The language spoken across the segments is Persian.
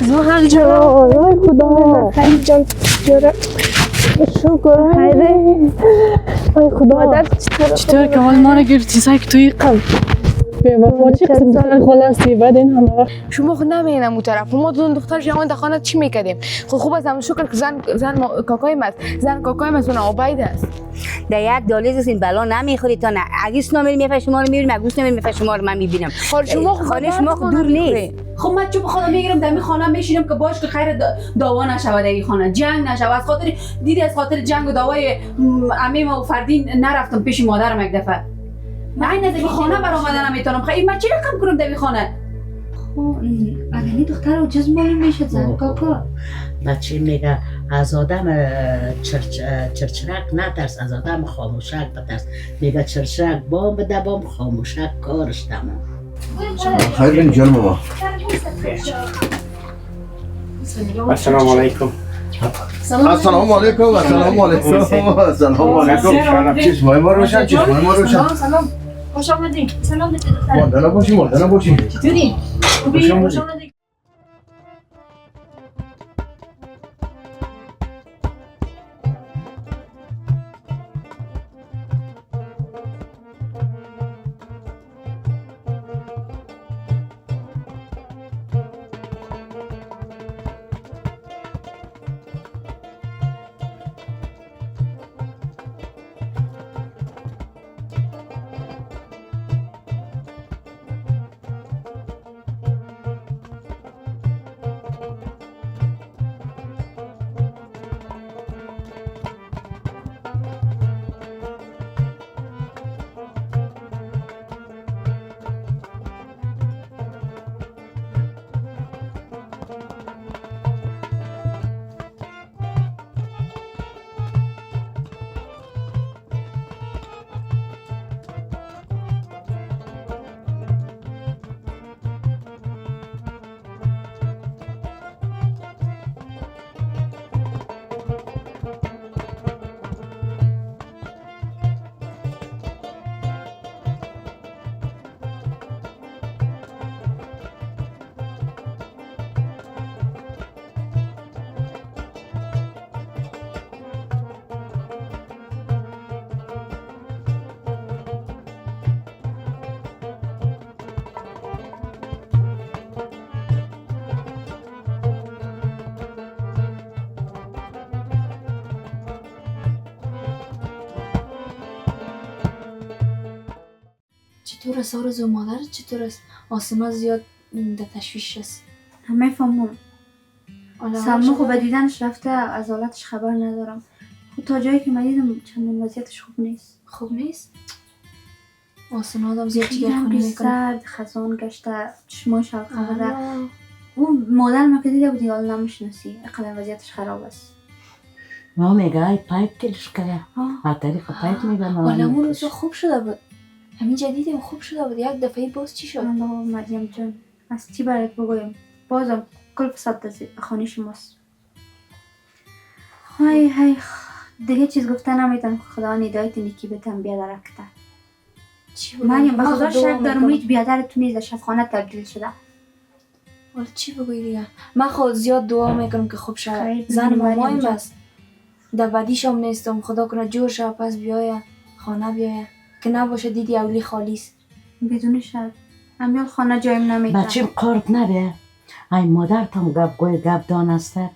زهر جان وای خدا خیلی جان شکر خیره وای خدا چطور که حال ما رو گرفت چیزایی که توی قلب به وفا چی قسم دختر خاله هستی بعد این همه وقت شما خود نمینم اون طرف ما دون دختر جوان در خانه چی میکردیم خوب از همون شکر که زن کاکایم است زن کاکایم است اون عبید است در یک دالیز این بلا نمیخوری تا نه اگیس نمیری میفه شما رو میبینم اگوس نمیری میفه شما رو من میبینم خانه شما دور نیست. خب من چوب خدا میگیرم در این خانه میشینم که باش که خیر داوا نشود در این خانه جنگ نشود از خاطر دیدی از خاطر جنگ و داوای عمیم و فردین نرفتم پیش مادرم یک دفعه من این از خانه برآمدن نمیتونم خیلی من چی رقم کنم در این خانه خب اگه دختر رو جز معلوم میشد زن کاکا بچه میگه از آدم چرچرک نترس از آدم خاموشک بترس میگه چرچرک بام بده بام خاموشک کارش تمام خیر بین جان بابا السلام علیکم السلام علیکم السلام علیکم السلام علیکم چشمای ما روشن چشمای ما روشن سلام خوش آمدین سلام بده دختر ماندانا باشی چطوری؟ خوبی؟ خوش آمدین چطور است آرزو مادر چطور است آسما زیاد در تشویش است نمیفهمم سلمو خوب دیدنش رفته از حالتش خبر ندارم خود تا جایی که من دیدم چندان وضعیتش خوب نیست خوب نیست آسما آدم زیاد جگر دیدم خونی که میکنه سرد خزان گشته چشماش خبره اون مادر ما که دیده بودی حال نمیشناسی اقلا وضعیتش خراب است ما میگه ای پایپ تلش کرده از طریق پایپ میگه حالا اون روزا خوب شده بود همین جدیدم خوب شده بود یک دفعه باز چی شد الله مریم جان از چی برات بگویم بازم کل فساد خانه شماست های دیگه چیز گفته نمیتونم خدا هدایت نیکی بتم بیادر کده چی بگویم مریم به خدا شک دارم هیچ بیادر تو نیز شفخانه تبدیل شده حالا چی بگوی دیگه من خود زیاد دعا میکنم که خوب شد خیر، زن مریم مامایم جان. است در بدیشم نیستم خدا کنه جور شد پس بیایه خانه بیایه که نباشه دیدی اولی خالی است بدون شک امیال خانه جایم نمیتونم بچیم قرب نبه ای مادر تام گپ گوی گپ دانسته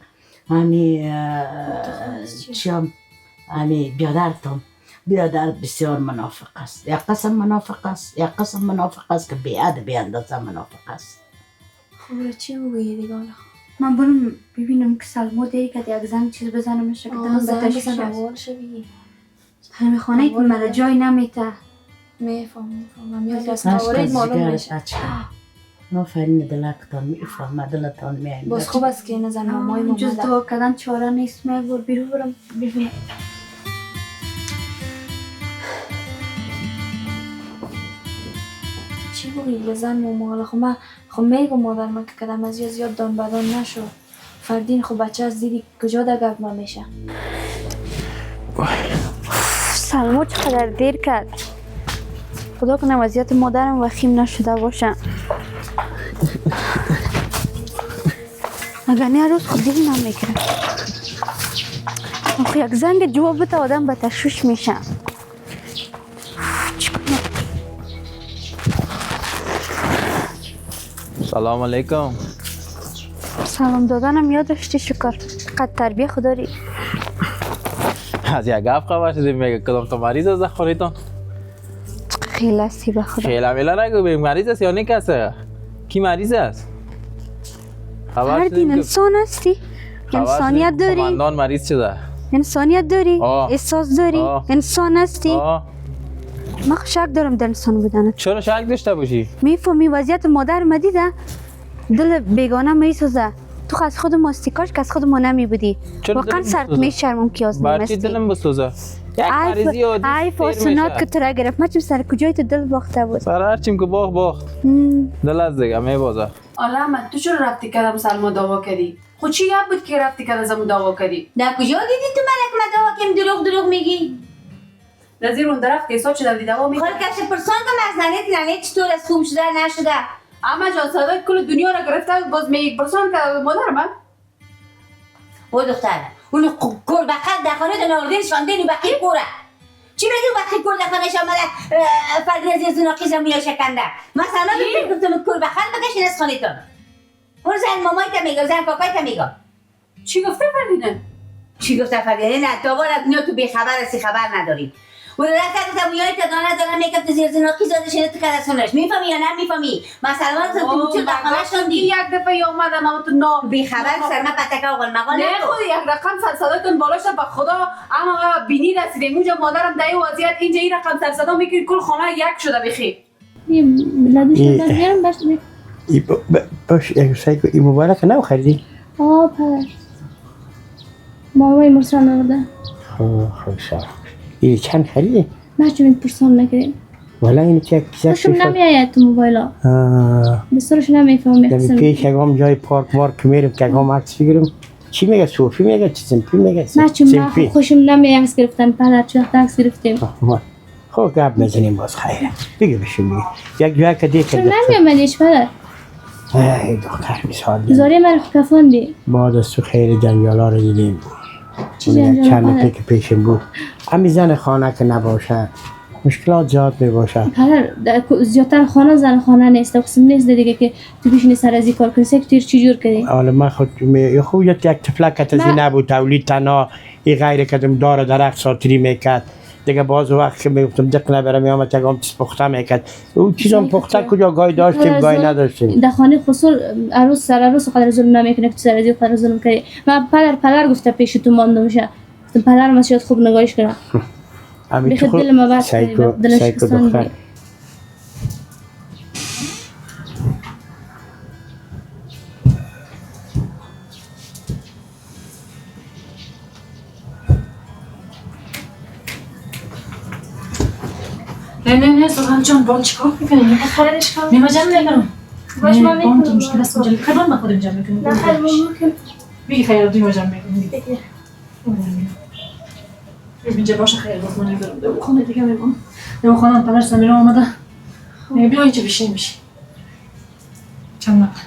همی چیم همی بیادر بسیار منافق است یک قسم منافق است که بیاد بیاندازه منافق است خب چی بگویی دیگه حالا من برم ببینم که سلمو دیگه که یک زن چیز بزنم که دلم زن بتشویش بزن است اول شوی همه خانه ایتون مرا جای نمیته میفهمم یاد از نشت قوارید از معلوم جگر میشه بچه نافرین دلکتان میفهم دلتان میایم باز خوب است که این زن مامای جز مامده دعا کردن چاره نیست میگور بیرو برم ببینم چی بگویی به زن ماما حالا خب من خب میگم مادر من که کدم از زیاد دان بدان نشو فردین خب بچه از دیدی کجا در گرد ما میشه سلمو چقدر دیر کرد خدا کنه وضعیت مادرم وخیم نشده باشه اگر نه روز خود دیگه نمیکرم. آخه یک زنگ جواب بده آدم به تشویش میشه. سلام علیکم. سلام دادنم یاد داشتی شکر. قد تربیه خداری. از یک گپ خبر شدیم میگه کدام تو مریض از خوریتون؟ خیلی هستی به خدا. خیلی میلا نگو بیم مریض است یا نه کسه؟ کی مریض است؟ فردین انسان هستی؟ انسانیت داری؟ کماندان مریض شده. انسانیت داری؟ احساس داری؟ انسان هستی؟ من شک دارم در انسان بودنت. چرا شک داشته باشی؟ میفهمی وضعیت مادر مدیده؟ دل بیگانه میسوزه. تو از خود ما استیکاش که از خود ما نمی بودی. واقعا سرت میشرمم که از نمستی. برچی دلم بسوزه؟ یک مریضی عادی ای فاسونات که تو را گرفت. من چیم سر کجای تو دل باخته بود؟ سر هرچیم که باخت. دل از دیگه میبازه. حالا احمد تو چرا رفتی کردم سلما دعوا کردی؟ خود چی یاد بود که رفتی کردم زمون دعوا کردی؟ در کجا دیدی تو من دعوا کردم دروغ میگی؟ در زیر اون درخت که حساب شده دعوا میکنی؟ خال کش پرسان که مزنه چطور از خوب شده نشده؟ اما جان صدای کل دنیا را گرفته باز میگی پرسان که مادر من؟ او دختر اون کور بخت در خانه دناردین شاندین و بخیر کوره چی بگی بخیر کور در خانه شامده فرد از زناقی زمینه شکنده مثلا بگیم گفتم کور بخت بگشین از خانه تان اون زن مامای تا میگه زن پاپای تا میگه چی گفته فردینه؟ چی گفته فردینه؟ نه دوباره دنیا تو بیخبر هستی خبر نداری و در که تو یای تا دانه میگه تو زیر زناقی زاده شده تو کدسونش میفهمی یا نمیفهمی مثلا تو چه داخلش شدی یک دفعه اومدن اما تو نام بیخبر سر ما پتکا و مقال نه خود یک رقم صداتون بالا شد به خدا اما بینی رسیدیم اونجا مادرم در این وضعیت اینجا این رقم سر صدا میکنی کل خانه یک شده بخیر لدوش دادم بیارم باش یک سعی کن این موبایل که نو خریدی؟ آه پدر مامای مرسان آورده خوشا این چند خریدی؟ نه چون پرسان نکردیم والا این که خوشم نمیاید تو موبایل ها بسرش نمیفهمی در پیش اگام جای پارک مارک میرم که اگام عکس بگیرم چی میگه صوفی میگه چی سمپی میگه نه چون من خوشم نمیاد عکس گرفتن پدر چون عکس گرفتیم خب گپ میزنیم باز خیره بگه بشون بگه یک جای که دیگه چون نمیامدیش پدر ای دختر مثال زاری من کفاندی بعد از تو خیر جنجالا رو دیدیم چی جنجالا چند پیک پیشم بود همی زن خانه که نباشه مشکلات زیاد میباشه پدر زیادتر خانه زن خانه نیست قسم نیست دیگه که تو بشینی سر از این کار کنی سکتیر چی جور کردی حالا من خود خوب یک تفلک از این نبود تولید تنها این غیر کدم دار درخت ساتری میکرد دیگه باز وقت که میگفتم دق نبرم میامد تگام چیز پخته میکرد او چیزام پخته کجا گای داشتیم گای نداشتیم در خانه خصوص عروس سر عروس قدر ظلم نمیکنه که تو سر از این قدر ظلم کردی من پدر گفته پیش تو مانده میشه پدرم از شاید خوب نگاهش کنم بیخد دل ما بست دلش کسان نه سوهان جان با چیکار میکنی؟ خریدش کنم میما جمع نکنم باش من میکنم تو مشکل است کجا کدام با خودم جمع میکنم نه خیلی ممکن بگی خیلی دیما جمع میکنم اینجا باشه خیلی باز من نگرم دو خانه دیگه میمونم دو خانم پدر سمیرا آمده بیا اینجا بشین میشی چند نفر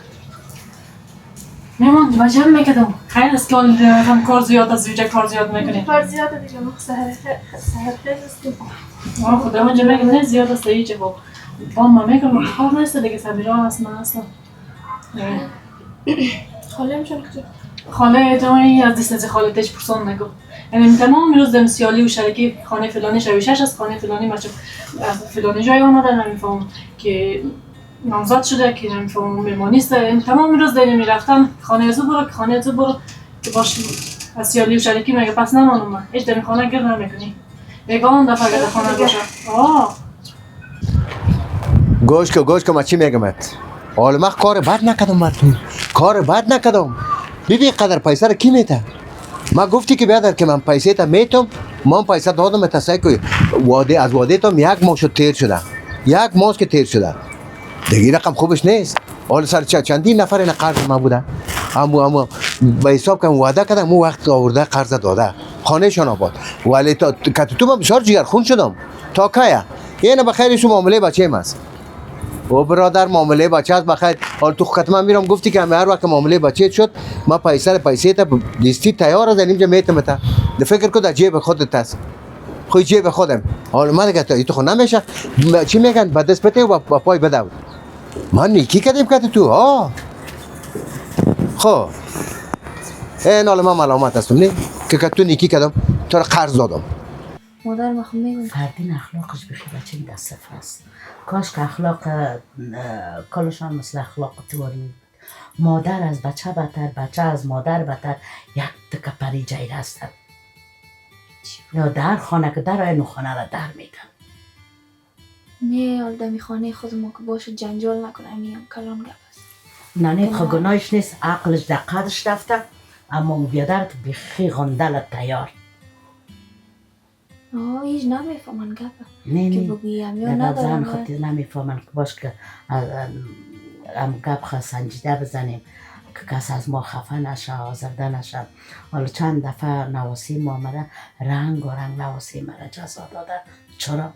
میمان دیما جمع میکردم خیلی است که هم کار زیاد از ویجا کار زیاد میکنی کار زیاده دیگه ما سهر خیلی است خدا اونجا میگم نه زیاد است ایچه با ما میگم کار نیست دیگه سمیرا هست من هستم خاله میشون کجا؟ خاله جایی از دست از خالتش پرسان نگو یعنی تمام روز دم سیالی و شرکی خانه فلانی شویشش از خانه فلانی مچه از فلانی جای آمدن نمیفهم که نامزد شده که نمیفهم مهمانی است تمام روز داریم میرفتن خانه ازو برو که باش از سیالی و شرکی مگه پس نمانم من هیچ در خانه گرد نمیکنی بگان دفعه در خانه باشه گوش که من چی میگم حالا من کار بد نکردم کار بد نکردم ببین قدر پیسه را کی میده من گفتی که بیادر که من پیسه تا میتم من پیسه دادم تا سعی که از واده تام یک ماه شد تیر شده یک ماه که تیر شده دیگه رقم خوبش نیست حالا سر چندین نفر این قرض ما بوده اما به حساب کنم وعده کردم اون وقت آورده قرض داده خانه شان آباد ولی تو من بسیار جگر خون شدم تا که اینه بخیر شما معامله بچه است او برادر معامله بچه است بخیر. حال تو خدمت میرم گفتی که هر وقت معامله بچه شد ما پیسه تا لیستی تیار از اینجا میتم تا ده فکر کو در جیب خودت است. خو جیب خودم. حالا من دیگه تو خو نمیشه. چی میگن با دست پته و با پای بدو. من نیکی کردیم که تو ها. خو این حالا من ملامت هستم نه که تو نیکی کردم تو را قرض دادم. مادر ما خب میگم فردین اخلاقش بخی بچه در صفر است. کاش که اخلاق کلشان مثل اخلاق تواری می بود. مادر از بچه بدتر، بچه از مادر بدتر یک تکه پری جیر هستند. یا در خانه که در اینو خانه را در میدن. نه حال دمی خانه خود ما که باشه جنجال نکنه میم کلان گپ است. نه خب گناهش نیست عقلش در قدش رفته اما اون بیادرت بخی غندل تیار. هیچ نمیفهمن گپه نه که نه بگویم یا در ندارم زن خودی نمیفهمن که باش که هم گپ خواه سنجیده بزنیم که کس از ما خفه نشه آزرده نشه. حالا چند دفعه نواسی ما آمده رنگ و رنگ نواسی مرا جزا داده. چرا؟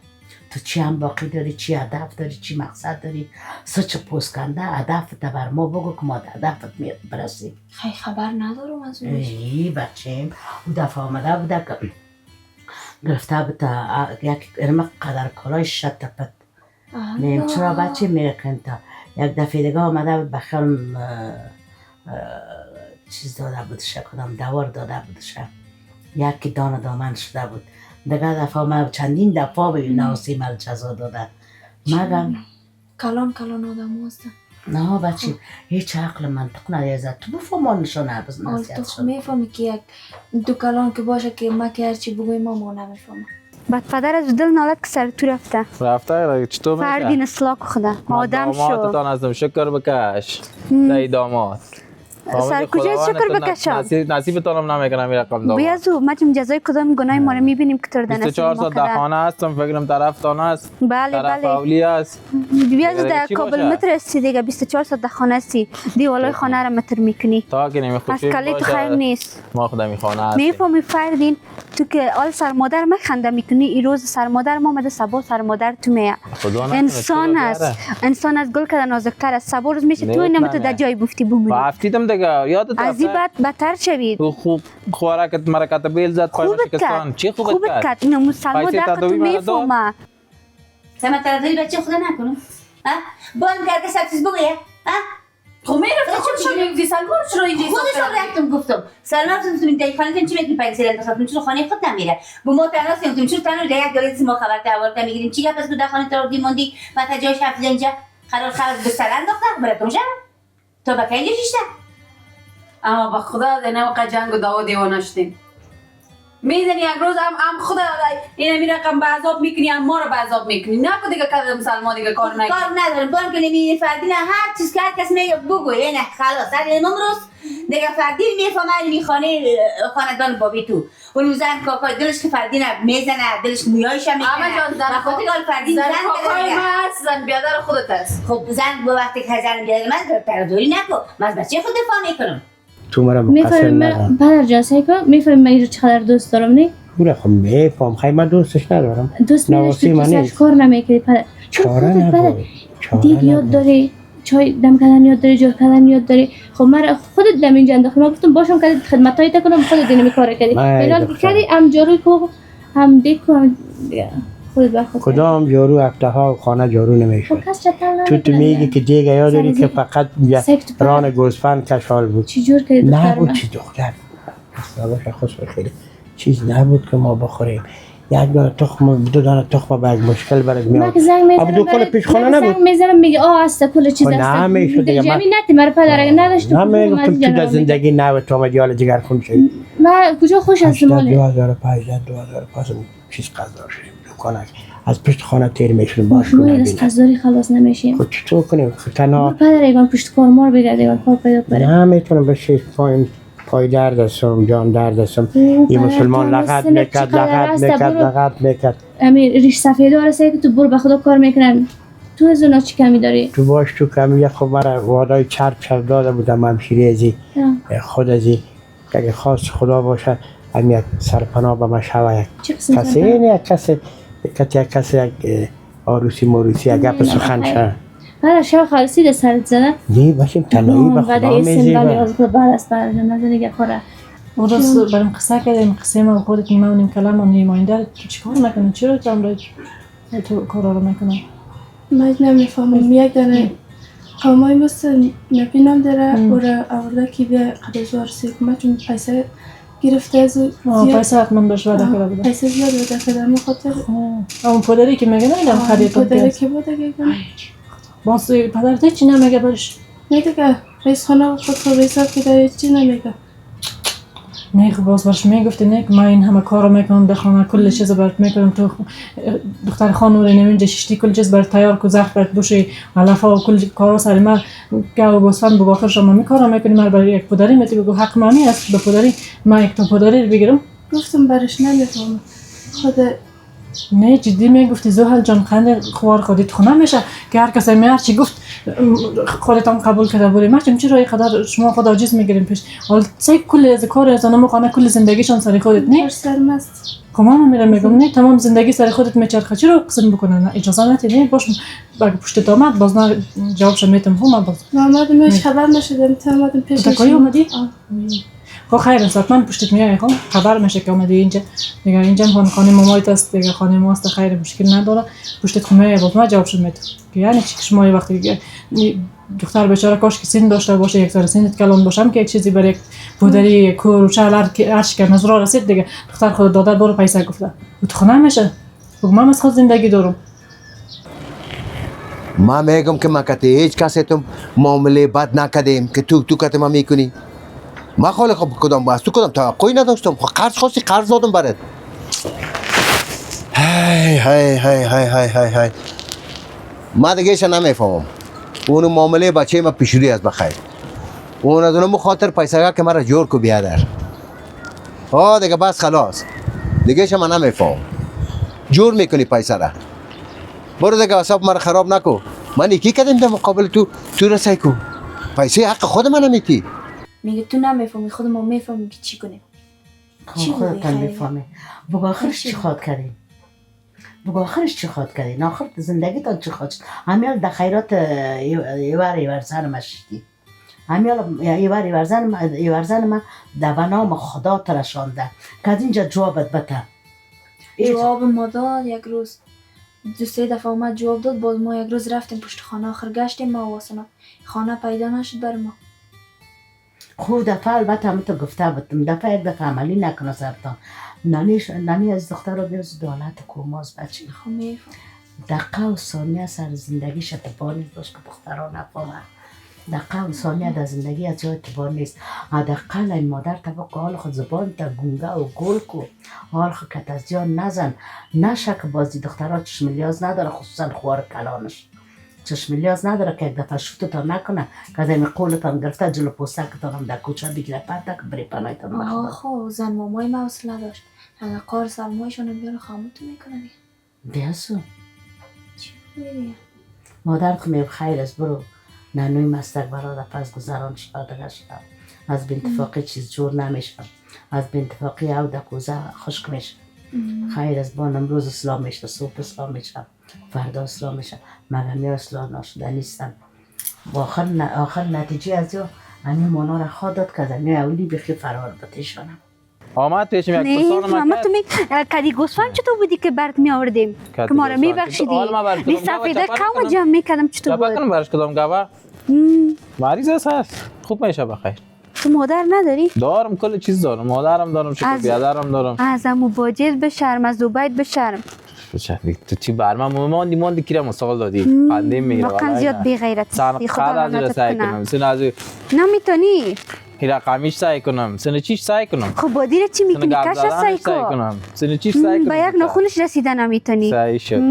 تو چی هم باقی داری، چی هدف داری، چی مقصد داری، سچ پوست کنده هدفت بر ما بگو که ما در هدفت برسیم. خیلی خبر ندارم از اونش. ای بچیم او دفعه آمده بوده که گرفته بوده یک ارمق قدر کلای شد تپت. نیم چرا بچه میگن تا یک دفعه دیگه آمده بود بخیال چیز داده بودشه کدام دوار داده بودشه یکی دانه دامن شده بود. دیگه دفعه ما چندین دفعه به نواسی مل جزا داده. مگم کلان آدم هستن. نه بچه هیچ عقل منطق ندیزد تو بفهمانشان عبز نصیحت تو میفهمی که یک دو کلان که باشه که ما که هرچی بگویم ما نمیفهمم. بعد پدر از دل نالد که سر تو رفته چطور میشه؟ فردین اصلاح خدا آدم شو. دامادتان ازم شکر بکش. دایی داماد. سر کجای شکر بکشم؟ نصیبتانم نمیکنم این رقم داماد. بیازو ما چیم جزای کدام گناه ما رو میبینیم که تو در نصیب 24 ما ساعت در کده. خانه هستم فکرم طرف تانه است. بله طرف بله. اولی است. بیازو در چی کابل باشه؟ متر هستی دیگه 24 ساعت در خانه هستی دیوالای خانه رو متر میکنی. تا که از نمیخوشی کلی تو خیر نیست. ما خودم خانه هستیم. میفهمی فردین تو که آل سر مادر مخنده میکنی این روز سر مادر ما آمده سبا سر مادر تو میه. انسان است. انسان از گل کده نازکتر است. سبا روز میشه تو نمیتو در جای بفتی بمونی. بافتیدم دیگه یادت از این بعد بدتر شوید. تو خوب خوراکت مرکت بیل زد پای شکستان چی خوبت کرد؟ اینو مسلمان در تو میفهمه. سمت ترداری بچه خدا نکنم. بان کرده سب چیز بگویه. خب میرفته چون میگفتی سلمان چرا اینجا خودشون رفتم گفتم سلمان رفتم تو این خانه چی میگی پیسه انتخاب چرا خانه خود نمیره با ما تنها سیمتون چرا تنها یک دلیل ما خبر تا میگیریم چی گپ از تو خانه تو موندی بعد جاش حفظ اینجا قرار به سر انداخته براتون شب تو با کی شیشته اما با خدا در نوقع جنگ و دعوا دیوانه شدیم. میدونی یک روز هم خدا این همین رقم به عذاب میکنی هم ما رو به عذاب میکنی نکن دیگه که مسلمان دیگه کار نکنی کار ندارم بان که نمیدین فردین هر چیز که هر کس میگه بگوی نه خلاص هر امروز دیگه فردین میفهمه این خاندان بابی تو اون زن کاکای دلش که فردین میزنه دلش مویایش هم میکنه اما جان زن خاطر فردین زن کاکای من هست زن بیادر خودت هست. خب زن به وقتی که زن بیادر من طرفداری نکن من از بچه خود دفاع میکنم. تو مرا مقصر ندارم. پدر جان سعی کن میفهمی من اینجا چقدر دوست دارم نه؟ پورا خب میفهم خیلی من دوستش ندارم. دوست نداشتی تو سرش کار نمیکردی پدر. چاره نبود. دیگ یاد داری چای دم کردن یاد داری جور کردن یاد داری. خب من خودت دم اینجا انداختی من گفتم باشم که خدمتایی تکنم خودت اینو میکاره کردی. فعلا کردی هم جاروی کو هم دیگ کو هم خودت بخود. کدام جارو هفته ها خانه جارو نمیشه. تو میگی که دیگه یاد داری که فقط ران گوسفند کشال بود. چی جور کردی دختر؟ نبود چی دختر. اصلا خوش بخیر. چیز نبود که ما بخوریم. یک دانه تخم دو دانه تخم با یک مشکل برات میاد. اب دو کل پیش خانه نبود. زنگ میزنم میگه است کل چیز است. نمیشه دیگه. جمعی نتی مرا پدر اگه نداشت. نمیگم تو در زندگی نه تو آمدی حال جگر خون شدی. من کجا خوش هستم مال. 2005 چیز قضا شدیم. دکانک از پشت خانه تیر میشون باش ما از قضاری خلاص نمیشیم. خود چطور کنیم تنها پدر ایگان پشت کار مار بگرده کار پیدا کنه. نه میتونم بشه پای درد هستم جان درد هستم این مسلمان لغت میکرد امیر ریش سفید وارسه که تو برو به خدا کار میکنن تو از اونا چی کمی داری؟ تو باش تو کمی خب مرا وعدای چرب داده بودم همشیری ازی خود ازی اگه خواست خدا باشه هم یک سرپناه به ما شوه کسی یک آروسی موروسی یک گپ سخن شه برای شب خالصی ده سرت زده نه باشیم تنهایی به خدا بعد میزی سندالی از خود بعد است برای نزنی که خوره اون روز برام قصه کردیم قصه ما خودت نیمه و نیم کلام و نیم آینده تو چیکار میکنی؟ چرا جمع تو کارا رو میکنی؟ من نمیفهمم یک دانه قومای مثل نبینم داره برای اورده که به قدرزوار سیکمه چون پیسه گرفته از زیاد پیسه حتما بهش وعده کرده بوده پیسه زیاد وعده کرده من خاطر اون پدری که میگه نه خرید پدری که بوده که باز پدر چی نمیگه برش؟ نه دیگه رئیس خانه خود حساب که داره چی نمیگه نه خب باز برش میگفتی نه من این همه کارو میکنم در خانه کل چیز برات میکنم تو دختر خانوری نمی‌دونی ششتی کل چیز برات تیار کو زخ برات بوشی علفا و کل کارا سر من گاو گوسفند به آخر شما میکارم میکنی من برای یک پدری میتی بگو حق مامی است به پدری من یک تا پدری رو بگیرم گفتم برش نمیفهمم خود نه جدی میگفتی زحل جان خنده خوار خودت خونه میشه که هر کسی میار چی گفت خودت هم قبول کرده بودی مرچم چرا اینقدر شما خود عاجز میگیرین پیش حال سه کل از کار از اونم خانه کل زندگیشان سر خودت نه سرمست خب من میرم میگم نه تمام زندگی سر خودت میچرخه چرا قسم بکنن اجازه ندید نه باش بگو پشت آمد باز من جوابش میتم هم باز محمد میش خبر نشدم تا اومدم پیشش تو کی اومدی خب خیر است من پشتت میام خب خبر میشه که اومدی اینجا دیگه اینجا خانه مامایت است دیگه خانه ماست خیر مشکل نداره پشتت میام باز من جوابش میتم یعنی چی که شما وقتی دختر بیچاره کاش که سین داشته باشه یک ذره سینت کلان باشم که یک چیزی برای یک پدری کور و چهلر که عشق که نظر رسید دیگه دختر خود داده برو پیسه گفته و تو خونه میشه بگو من از خود زندگی دارم ما میگم که ما کتی هیچ کسی تو معامله بد نکردیم که تو کتی ما میکنی ما خاله خب کدام باز تو کدام توقعی نداشتم خب قرض خواستی قرض دادم برات های ما دیگه ایشا نمیفهمم اونو معامله بچه ما پیشوری از بخیر اون از اونم خاطر پیسه که مرا جور کو بیادر دیگه بس خلاص دیگه ایشا من نمیفهم جور میکنی پیسه را برو دیگه حساب مرا خراب نکو من یکی کردم در مقابل تو رسای کو پیسه حق خود من نمیتی میگه تو نمیفهمی خود ما میفهمیم که چی کنیم خودت هم میفهمی بگو آخرش چی خواد کردیم بگو آخرش چی خواد کردیم آخر زندگی تا چی خواد شد همیال در خیرات یوار زن ما شدی همیال یوار زن ما در بنام خدا ترشانده که از اینجا جوابت بته جواب ما داد یک روز 2-3 دفعه اومد جواب داد باز ما یک روز رفتیم پشت خانه آخر گشتیم ما واسنا خانه پیدا نشد بر ما خود دفعه البته همه تو گفته بودم دفعه یک دفعه عملی نکنه سرطان نانی از دختر رو بیرز دولت کوماز بچه خب میفهم دقیقه و ثانیه سر زندگیش اتبار نیست باش که دخترها نفهمن دقیقه و ثانیه در زندگی از جای اتبار نیست حداقل این مادر تا که حال خود زبان تا گونگه و گل کو حال خود کت از جان نزن نشه که بازی دخترها چشم لیاز نداره خصوصا خوار کلانش چشم لیاز نداره که یک دفعه شوتتان نکنه که از این قولتان گرفته جلو پوستکتان هم در کوچه بگیره پرده که بری پناهیتان بخواه خب زن مامای ما حوصله داشت اگر قار سرمایشون بیاره خاموتو میکنه بیاسو چی بگیره مادرت میب خیر است برو نانوی مستک برادر پس گذران شده شدم از بینتفاقی چیز جور نمیشم از بینتفاقی او دکوزه خشک میشه خیر از بان امروز اسلام میشه صبح اسلام میشه فردا اسلام میشه مگر می اسلام ناشده نیستم آخر نتیجه از یو همین مانا را خواد داد که زمین اولی بخی فرار بتشانم آمد تویشم یک پرسان ماما تو کدی گوسفند چطور بودی که برات می آوردیم که ما را می بخشیدی بی سفیده کم جمع میکردم چطور بود چپا کنم برش کدام گوه مریض هست خوب میشه بخیر تو مادر نداری؟ دارم کل چیز دارم مادرم دارم شکر بیادرم دارم از امو باجر بشرم از دوبایت بشرم تو چی برمم ماندی کیرم مسائل دادی خنده میگیره واقعا زیاد بی غیرت هستی خدا لعنتت کنه سن از نمیتونی هیرا قمیش سعی کنم سن چیش سعی کنم خب بادی را چی میتونی کش سعی کنم سن چیش سعی کنم با یک ناخونش رسیدن نمیتونی سعی شد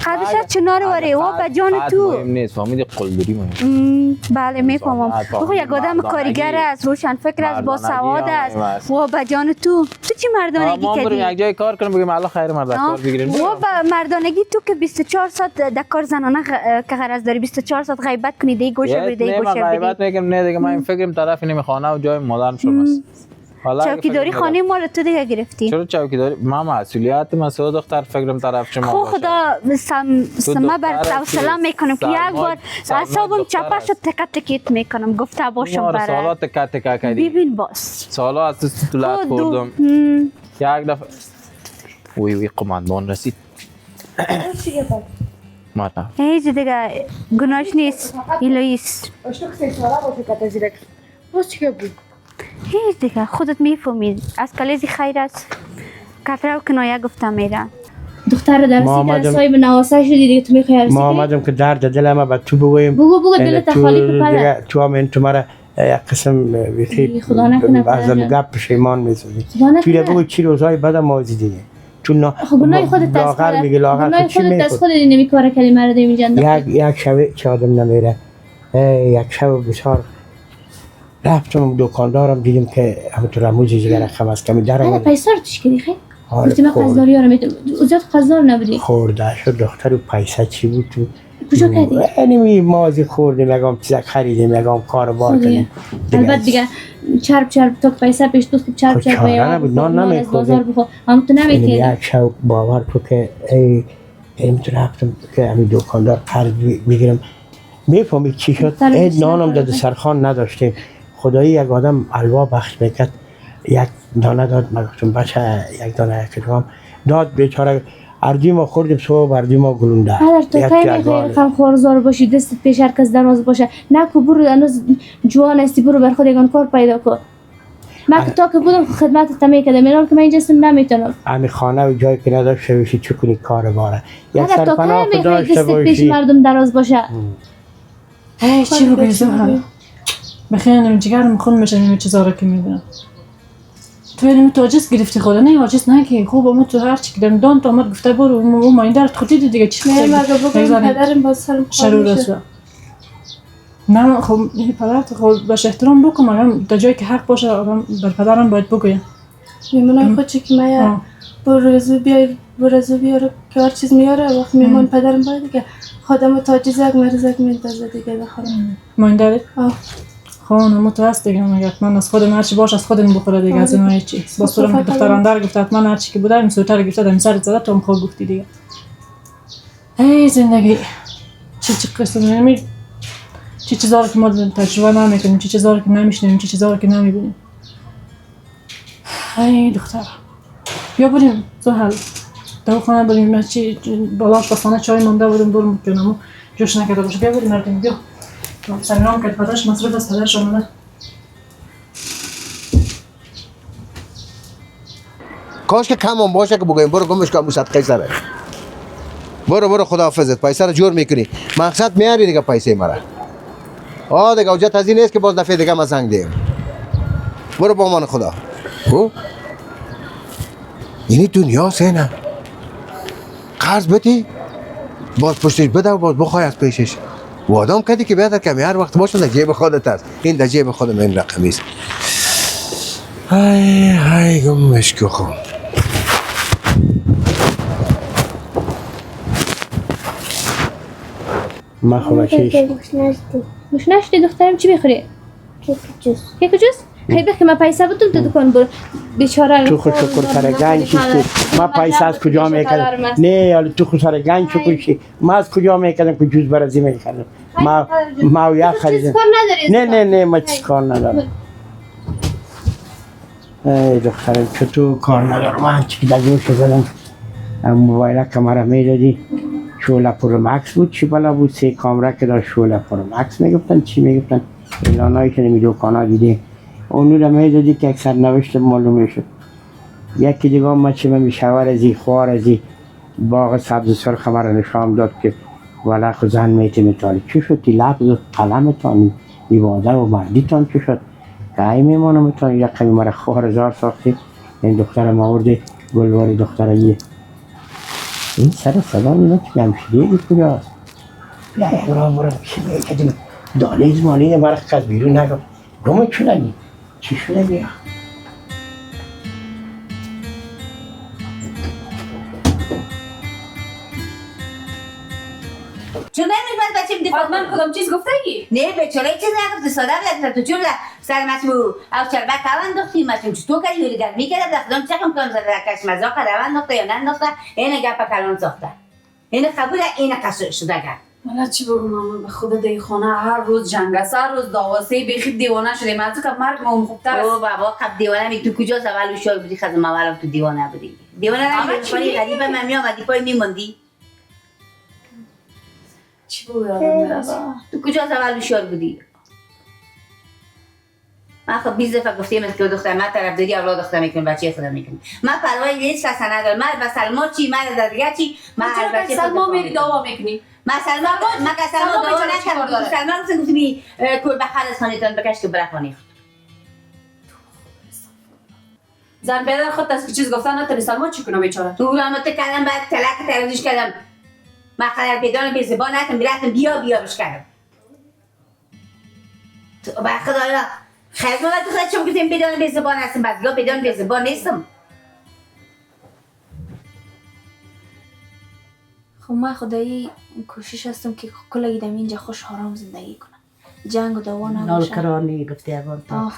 قدش از چنار واره و به جان تو مهم نیست فهمیدی قلدری مهم بله میفهمم بخو یک آدم کارگر است روشن فکر است با سواد است و به جان تو چی مردانگی کردی؟ ما بریم یک جای کار کنم بگیم الله خیر مرد کار بگیریم و به مردانگی تو که 24 ساعت در کار زنانه که غرض داری 24 ساعت غیبت کنی دی گوشه بری دی گوشه بری غیبت میگم نه دیگه من فکرم طرفی نمیخوانه و جای مادرم شما است حالا اگه چوکیداری فکر خانه ما رو تو دیگه گرفتی. چرا چوکیداری؟ ما مسئولیت مسئول دختر فکرم طرف شما خو باشه. خدا سما بر دختر سلام میکنم که یک بار اعصابم چپه شد تکت تکیت میکنم گفته باشم ما رو برای سالات تکه تکه کردی. ببین باز سالا از تو لات خوردم. یک دفعه وی قماندان رسید. ماتا. هیچ دیگه گناهش نیست. ایلویس. هیچ دیگه خودت میفهمید. از کلیزی خیر است. کفره و کنایه گفتم میره. دختر درسی که صاحب نواسه شدی دیگه تو میخوای عروسی ما آمدم که درد دلم به تو بگویم. بگو دلت خالی بپره. تو هم تو مرا یک قسم بخیر خدا نکنه بعضا گپ پشیمان میسازی. تو بگو چی روزای بعد موازی دیگه. تو گناه خودت لاغر میگی لاغر چی میگی؟ خودت نمیکاره کلمه رو دیمیجن. یک شب چه آدم نمیره. یک شب بسیار رفتم دکاندارم دیدم که همونطور رموزی جگر رقم است کمی در آمده پیسه رو توش کردی خیلی؟ گفتی من قضداری ها رو میتونم زیاد قضدار نبودی خورده شد دختر و پیسه چی بود تو کجا کردی؟ اینمی مازی خوردیم یکم چیزک خریدیم یکم کار بار کنیم البته دیگه چرب تا پیسه پیش دوست چرب چاره نبود نان نمیخوردیم هم تو نمیکردی یک شب باور تو که اینطور رفتم که همین دکاندار قرض بگیرم میفهمی چی شد نانم داد سرخان نداشتیم خدایی یک آدم الوا بخش میکرد یک دانه داد من گفتم بچه یک دانه یک دوام داد بیچاره اردوی ما خوردیم صبح اردوی ما گلونده هر تو که میخوای خم خوارزار باشی دستت پیش هر کس دراز باشه نکو برو هنوز جوان هستی برو بر خود یگان کار پیدا کن من تا که بودم خدمت تمی کردم میرم که من اینجا نمیتونم همین خانه و جایی که نداشته باشی چه کنی کار باره یک سرپناه داشته باشی پیش مردم دراز باشه چی بگوی زهر بخیر نمیجگرم خون میشه نمی چیزا رو که میبینم تو اینمی تو عاجز گرفتی خدا نه عاجز نه که خوب امو تو هر چی که دارم دان تو آمد گفته برو او مایندرت خودی دیگه چی نه مگه بگم پدرم باز سرم شروع رسه نه خب پدرت خب باش احترام بکن مگم در جایی که حق باشه آدم بر پدرم باید بگویم میمونم خود چی که من برزو بیاره که هر چیز میاره وقتی میمون پدرم باید دیگه خودم تاجیزک مرزک میندازه دیگه بخورم مایندرت؟ خانم متوسط دیگه مگه من از خودم هرچی باشه از خودم بخوره دیگه از اینو هیچی باز تو که دخترم در گفت من هرچی که بودم سوتر گفته دم سرت زده تو هم خود گفتی دیگه ای زندگی چی قصه نمی چی چیزا رو که ما تجربه نمیکنیم چی چیزا رو که نمیشنیم چی چیزا رو که نمیبینیم ای دختر بیا بریم زحل دواخانه بریم من چی بالاش بخانه چای مونده بودم برم کنم جوش نکرده باشه بیا بریم مردم بیا سلام کرد پدرش مصرف از پدرش آمده کاش که کم باشه که بگویم برو گمش کن صدقه سره برو خداحافظت پیسه رو جور میکنی مقصد میاری دیگه پیسه مرا دیگه اوجت از این نیست که باز دفعه دیگه ما زنگ دیم برو با امان خدا اینی دنیا سینه قرض بدی باز پشتش بده و باز بخوای از پیشش و آدم کدی که بیادر کمی هر وقت باشه در جیب خودت است این در جیب خودم این رقمی است های گمش که خون ما خوبشیش مش نشتی دخترم چی بخوری؟ کیک جوس خیلی که من پیسه بودم تو دکان برو بیچاره تو خود شکر سر گنج چیستی ما پیسه از کجا میکردم نه حالا تو خود سر گنج شکر چی ما از کجا میکردم که جوز برازی میکردم ما یا خریدم نه ما چیز کار ندارم ای دخترم چطور کار ندارم من چی که دگوش زدم موبایل کمره میدادی شوله پر مکس بود چی بالا بود 3 کامره که داشت شوله پر مکس میگفتن چی میگفتن اعلانایی که نمی دکانا دیدی اونو رو میدادی که اکثر نوشت معلوم شد یکی دیگه ما چی من شوار ازی خوار ازی باغ سبز سرخ مرا نشان داد که ولق و زن میتی میتالی چی شد تی لبز و قلمتان دیواده و مردیتان چی شد که ای میمانمتان یک کمی مرا خوار هزار ساختی این دختر ما ورده گلواری دختراییه این سر صدا نیمه که همشیده کجاست بیا برام چی میکردیم دالیز مالیه برای کس بیرون نگفت گمه چونگی چی شده بیا چون نمی‌دونم بچه دفاع من کدام چیز گفته ای؟ نه به چرا چیز نگفت ساده بود تو چون سر مسمو او چربه کاوان دختی مسمو تو کاری ولی گرمی کرد دختم چکم کنم زده کش مزاق روان دخته یا نندخته این گپ کلان ساخته این قبول این قصد شده کرد والا چی بگم مامان به خدا دی خانه هر روز جنگ است هر روز داواسه بخید دیوانه شده من تو که مرگ ما خوبتر است او بابا خب دیوانه می تو کجا سوال شو بودی خزم اولم تو دیوانه بودی دیوانه نمی‌کنی غریب من میامدی پای میموندی چی بگم تو کجا سوال شو بودی من خب 20 دفعه گفتم که دختر من طرفداری اولاد دختر میکنم بچه خودم میکنم من پروایی نیست اصلا ندارم من به سلمان چی من در دیگه چی من چرا که سلمان میری دعوا میکنی من سلمان دعوا نکردم سلمان گفتم کل بخل خانیتان بکش که برخوانی زن بیادر خود از چیز گفتن نتونی سلمان چی کنم بیچاره تو رامت کردم بعد طلاق تردیش کردم من خلال بدان به زبان نتم براتم بیا بش کردم تو با خدایا خیلی من تو خواهد شما گفتیم بدان به زبان هستم بعد یا بدان به زبان نیستم خب من خدایی کوشش هستم که کلگی دم اینجا خوش آرام زندگی کنم جنگ و دعوا نباشه کرانی گفتی اگر تا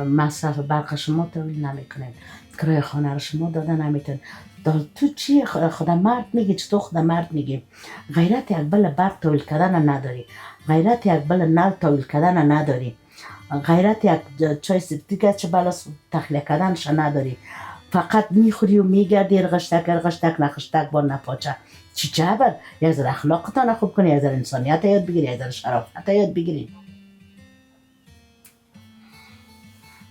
مصرف برق شما تولید نمیکنین کرایه خانه رو شما داده نمیتون تو چی خدا مرد میگی چطور خدا مرد میگی غیرت یک بل برق تولید کردن نداری غیرت یک بل نل تولید کردن نداری غیرت یک چای سپتیک چه بالاس تخلیه کردنش نداری فقط میخوری و میگردی رغشتک نخشتک با نپاچه چی بر یک ذره اخلاقتان خوب کنی یک ذره انسانیت یاد بگیری یک ذره شرافت یاد بگیری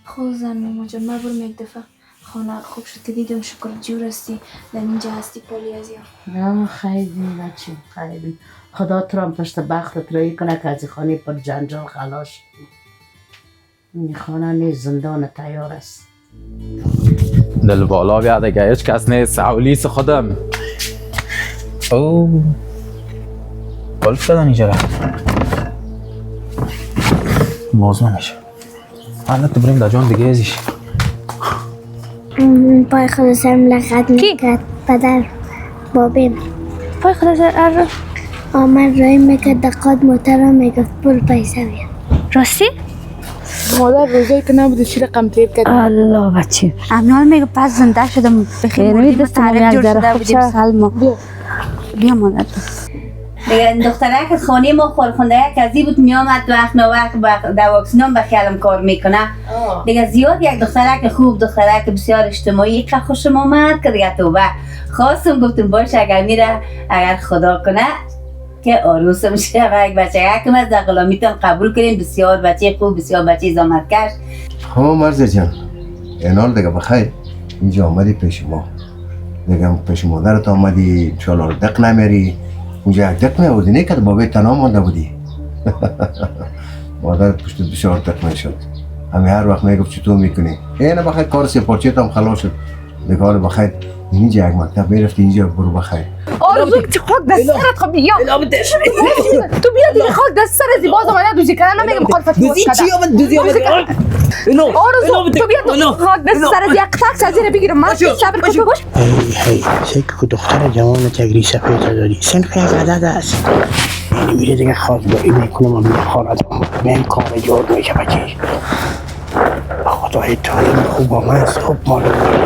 خب زن ماما جان من برم یک دفعه خانه خوب شد که دیدم شکر جور هستی در اینجا هستی پالی از یا خیلی بچه خیلی خدا تو هم پشت بختت رایی کنه که از خانه پر جنجال خلاص این خانه نیست زندان تیار است دل بالا بیاد اگه هیچ کس نیست اولیس خودم او گلف دادن اینجا باز نمیشه حالا تو بریم در جان دیگه ازیش پای خدا سرم لغت میکرد پدر بابیم پای خدا سر آمد رای میکرد دقات محترم میگفت برو پیسه بیار راستی؟ مادر روزایی که نبوده چی رقم تیر کرد الله بچه امنال میگه پس زنده شدم بخیر مردیم تعریف جور شده بودیم سلما بیا مادر دیگه دختره که خانه ما خورخونده کزی بود میامد وقت در واکسینام به خیالم کار میکنه دیگه زیاد یک دختره که خوب دختره که بسیار اجتماعی که خوشم آمد که دیگه توبه خواستم گفتم باشه اگر میره اگر خدا کنه که آروسم شه و یک بچه یکم از در غلامیتان قبول کنیم بسیار بچه خوب بسیار بچه زحمتکش خب مرزا جان اینال دیگه بخیر اینجا آمدی پیش ما دیگه پیش مادرت آمدی انشاءالله دق نمیری اونجا یک دق میاوردی نه که بابای تنها مانده بودی مادرت پشت بسیار دق میشد همه هر وقت میگفت چطور میکنی اینه بخیر کار سپارچیت هم خلاص شد دیگه حالا بخیر اینجا یک مکتب میرفتی اینجا برو بخیر آرزو که خاک دست سرت خب بیا تو بیا دیگه خاک دست سر زیباز آمده دوزی کردن نمیگه مخالفت دوزی چی آمد دوزی آرزو تو بیا خاک دست سر یک تاکس از زیر بگیرم من صبر کن باش هی شکل که دختر جوان تگری سفید داری سنخ یک عدد است یعنی میره دیگه خاک با این میکنم و میره خانه به این کار جور میشه بچه خدای تو این خوب آمد خوب معلوم